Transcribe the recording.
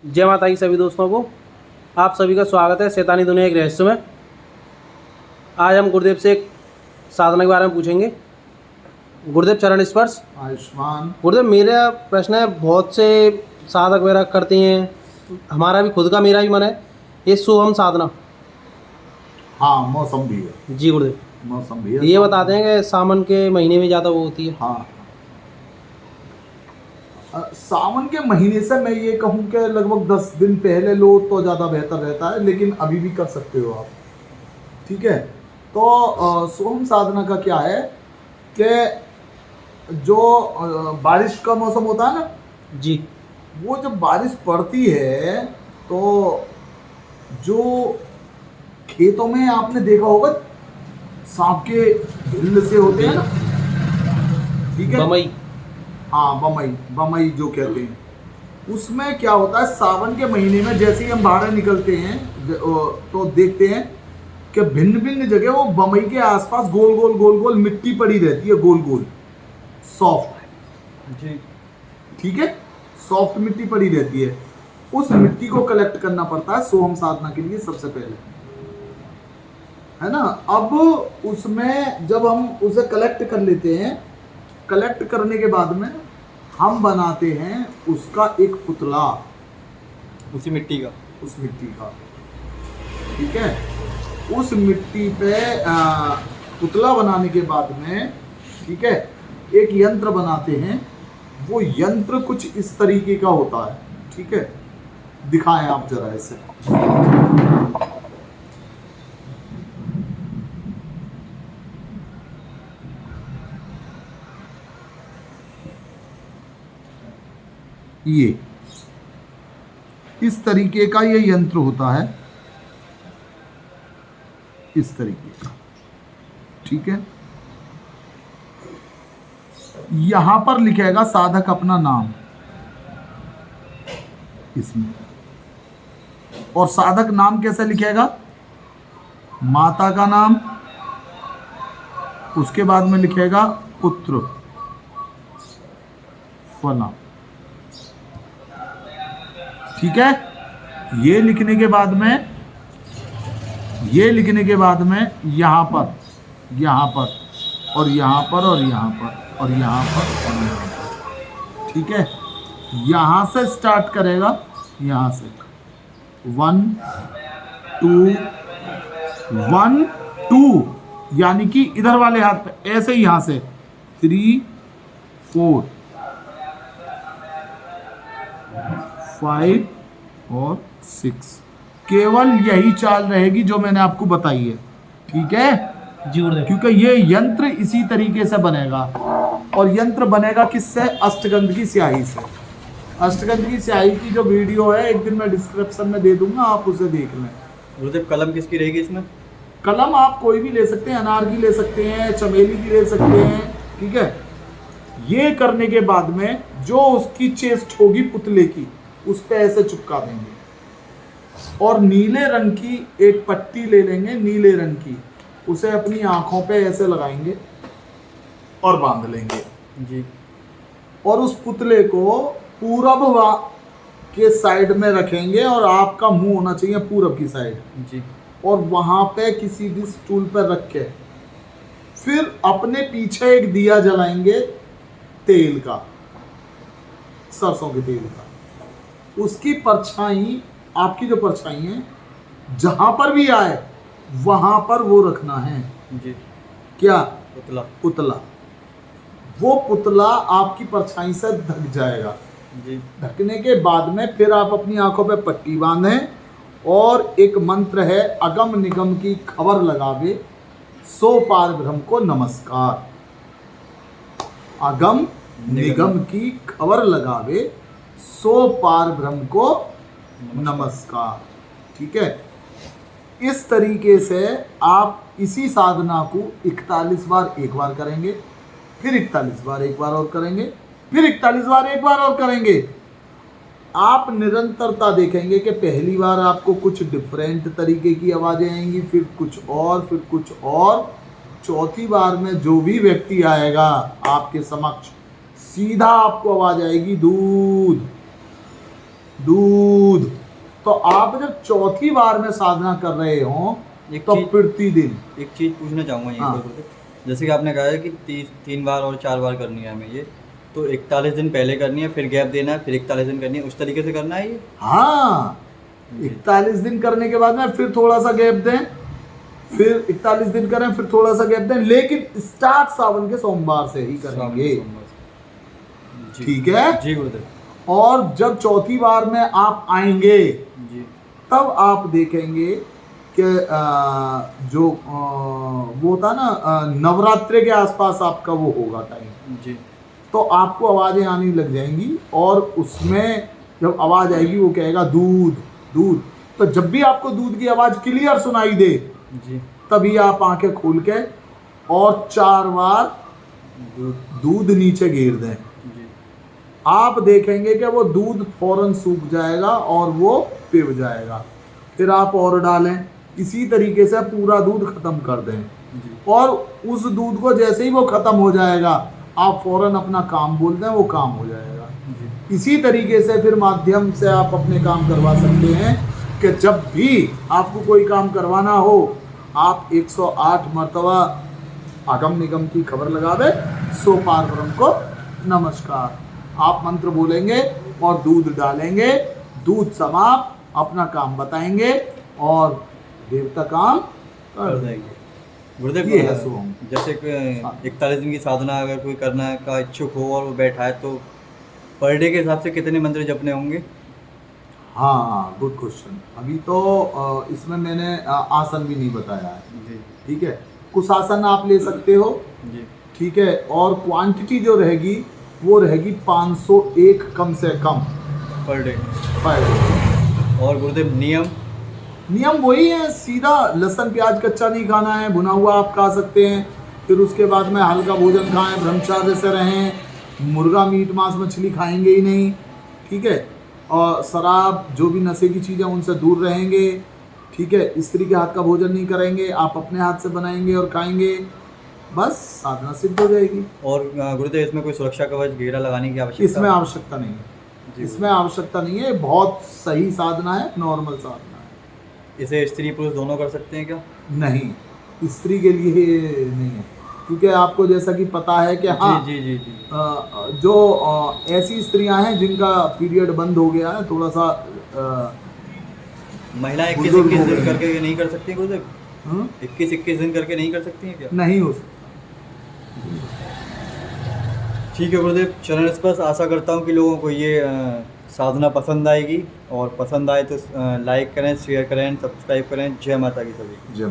जय माता की सभी दोस्तों को आप सभी का स्वागत है शैतानी दुनिया एक रहस्य में। आज हम गुरुदेव से एक साधना के बारे में पूछेंगे। गुरुदेव चरण स्पर्श। आयुष्मान। गुरुदेव मेरा प्रश्न है, बहुत से साधक वगैरह करते हैं, हमारा भी खुद का मेरा भी मन है, ये शुभम साधना। हाँ, मौसम भी है। जी गुरुदेव, मौसम भी है। ये बताते हैं कि सावन के महीने में ज़्यादा वो होती है। हाँ, सावन के महीने से मैं ये कहूँ कि लगभग 10 दिन पहले लो तो ज़्यादा बेहतर रहता है, लेकिन अभी भी कर सकते हो आप। ठीक है, तो सोम साधना का क्या है कि जो बारिश का मौसम होता है ना जी, वो जब बारिश पड़ती है तो जो खेतों में आपने देखा होगा सांप के हिल से होते हैं ना, ठीक है, बमई। हाँ बमई जो कहते हैं, उसमें क्या होता है सावन के महीने में जैसे ही हम बाहर निकलते हैं तो देखते हैं कि भिन्न भिन्न जगह वो बमई के आसपास गोल गोल मिट्टी पड़ी रहती है, गोल गोल सॉफ्ट। जी, ठीक है, सॉफ्ट मिट्टी पड़ी रहती है। उस मिट्टी को कलेक्ट करना पड़ता है सोम साधना के लिए सबसे पहले, है ना। अब उसमें जब हम उसे कलेक्ट कर लेते हैं, कलेक्ट करने के बाद में हम बनाते हैं उसका एक पुतला, उसी मिट्टी का। उस मिट्टी का, ठीक है। उस मिट्टी पे पुतला बनाने के बाद में, ठीक है, एक यंत्र बनाते हैं। वो यंत्र कुछ इस तरीके का होता है, ठीक है। दिखाएं आप जरा ऐसे। ये इस तरीके का ये यंत्र होता है, इस तरीके का, ठीक है। यहां पर लिखेगा साधक अपना नाम इसमें, और साधक नाम कैसे लिखेगा, माता का नाम, उसके बाद में लिखेगा पुत्र फला, ठीक है। ये लिखने के बाद में यहां पर और यहां पर और यहां पर और यहां पर और यहां पर, ठीक है। यहां से स्टार्ट करेगा, यहां से 1 2 1 2, यानी कि इधर वाले हाथ पे ऐसे ही, यहां से 3 4 5 और 6, केवल यही चाल रहेगी जो मैंने आपको बताई है, ठीक है जी गुरुदेव। क्योंकि ये यंत्र इसी तरीके से बनेगा, और यंत्र बनेगा किससे, अष्टगंध की स्याही से। अष्टगंध की स्याही की जो वीडियो है एक दिन मैं डिस्क्रिप्शन में दे दूंगा, आप उसे देख लें। गुरुदेव कलम किसकी रहेगी इसमें? कलम आप कोई भी ले सकते हैं, अनार की ले सकते हैं, चमेली की ले सकते हैं, ठीक है। ये करने के बाद में जो उसकी चेस्ट होगी पुतले की, उस पे ऐसे चिपका देंगे, और नीले रंग की एक पट्टी ले लेंगे, नीले रंग की, उसे अपनी आंखों पे ऐसे लगाएंगे और बांध लेंगे जी, और उस पुतले को पूरब के साइड में रखेंगे, और आपका मुंह होना चाहिए पूरब की साइड जी, और वहां पे किसी भी स्टूल पर रख के फिर अपने पीछे एक दिया जलाएंगे तेल का, सरसों के तेल का। उसकी परछाई, आपकी जो परछाई है, जहां पर भी आए वहां पर वो रखना है। जी, क्या? पुतला। वो पुतला आपकी परछाई से ढक जाएगा। जी, ढकने के बाद में फिर आप अपनी आंखों पे पट्टी बांधें, और एक मंत्र है, अगम निगम की खबर लगावे सो पार ब्रह्म को नमस्कार। अगम निगम की खबर लगावे सो पार ब्रह्म को नमस्कार, ठीक है। इस तरीके से आप इसी साधना को 41 बार एक बार करेंगे, फिर 41 बार एक बार और करेंगे, फिर 41 बार एक बार और करेंगे। आप निरंतरता देखेंगे कि पहली बार आपको कुछ डिफरेंट तरीके की आवाज़ें आएंगी, फिर कुछ और, चौथी बार में जो भी व्यक्ति आएगा आपके समक्ष, सीधा आपको आवाज़ आएगी दूध, दूध। तो आप जब चौथी बार में साधना कर रहे हो एक तो चीज प्रतिदिन एक चीज पूछना चाहूँगा यहीं हाँ। पर गुरुदेव। जैसे कि आपने कहा है कि 3 बार और 4 बार करनी है हमें ये, तो 41 दिन पहले करनी है, फिर गैप देना है, फिर 41 दिन करनी है, उस तरीके से करना है ये? हाँ, जी 41 दिन करने के बाद में फिर थोड़ा सा गैप दें, फिर 41 दिन करें, फिर थोड़ा सा गैप दें, लेकिन स्टार्ट सावन के सोमवार से ही करेंगे। जी ठीक है। जी गुरुदेव। और जब चौथी बार में आप आएंगे जी तब आप देखेंगे कि जो वो था ना नवरात्रि के आसपास आपका वो होगा टाइम, जी तो आपको आवाज़ें आने लग जाएंगी और उसमें जब आवाज़ आएगी वो कहेगा दूध दूध। तो जब भी आपको दूध की आवाज़ क्लियर सुनाई दे जी तभी आप आंखें खोल के और 4 बार दूध दूध नीचे गिर दें। जी आप देखेंगे कि वो दूध फौरन सूख जाएगा और वो पिघल जाएगा। फिर आप और डालें, इसी तरीके से पूरा दूध खत्म कर दें। जी और उस दूध को जैसे ही वो खत्म हो जाएगा आप फौरन अपना काम बोल दें, वो काम हो जाएगा। जी इसी तरीके से फिर माध्यम से आप अपने काम करवा सकते हैं कि जब भी आपको कोई काम करवाना हो आप 108 मर्तबा अगम निगम की खबर लगा दे, सो पार ब्रह्म को नमस्कार। आप मंत्र बोलेंगे और दूध डालेंगे, दूध समाप्त, अपना काम बताएंगे और देवता काम कर देंगे गुरुदेव। ये है सोम। जैसे 41 दिन की साधना अगर कोई करना का इच्छुक हो और वो बैठा है, तो पर डे के हिसाब से कितने मंत्र जपने होंगे? हाँ, गुड क्वेश्चन। अभी तो इसमें मैंने आसन भी नहीं बताया है। जी ठीक है, कुछ आसन आप ले सकते हो। जी ठीक है, और क्वांटिटी जो रहेगी वो रहेगी 501 कम से कम पर डे। Per day. और गुरुदेव नियम वही है, सीधा लहसुन प्याज कच्चा नहीं खाना है, भुना हुआ आप खा सकते हैं। फिर उसके बाद में हल्का भोजन खाएं, ब्रह्मचार्य से रहें, मुर्गा मीट मांस मछली खाएंगे ही नहीं। ठीक है, और शराब जो भी नशे की चीज़ें उनसे दूर रहेंगे। ठीक है, स्त्री के हाथ का भोजन नहीं करेंगे, आप अपने हाथ से बनाएंगे और खाएंगे, बस साधना सिद्ध हो जाएगी। और गुरुदेव इसमें कोई सुरक्षा कवच घेरा लगाने की आवश्यकता? इसमें आवश्यकता नहीं है, जी इसमें आवश्यकता नहीं है, बहुत सही साधना है, नॉर्मल साधना है। इसे स्त्री पुरुष दोनों कर सकते हैं क्या? नहीं, स्त्री के लिए नहीं है, क्योंकि आपको जैसा कि पता है कि हाँ जी जी जी जी जो ऐसी स्त्रियां हैं जिनका पीरियड बंद हो गया है, थोड़ा सा महिलाएं 21 बुजुर्ग हो दिन गए। करके नहीं कर सकती गुरुदेव? हाँ? 21 दिन करके नहीं कर सकती हैं क्या? नहीं हो सकता। ठीक है गुरुदेव, चरण स्पर्श। आशा करता हूँ कि लोगों को ये साधना पसंद आएगी, और पसंद आए तो लाइक करें, शेयर करें, सब्सक्राइब करें। जय माता की सभी। जय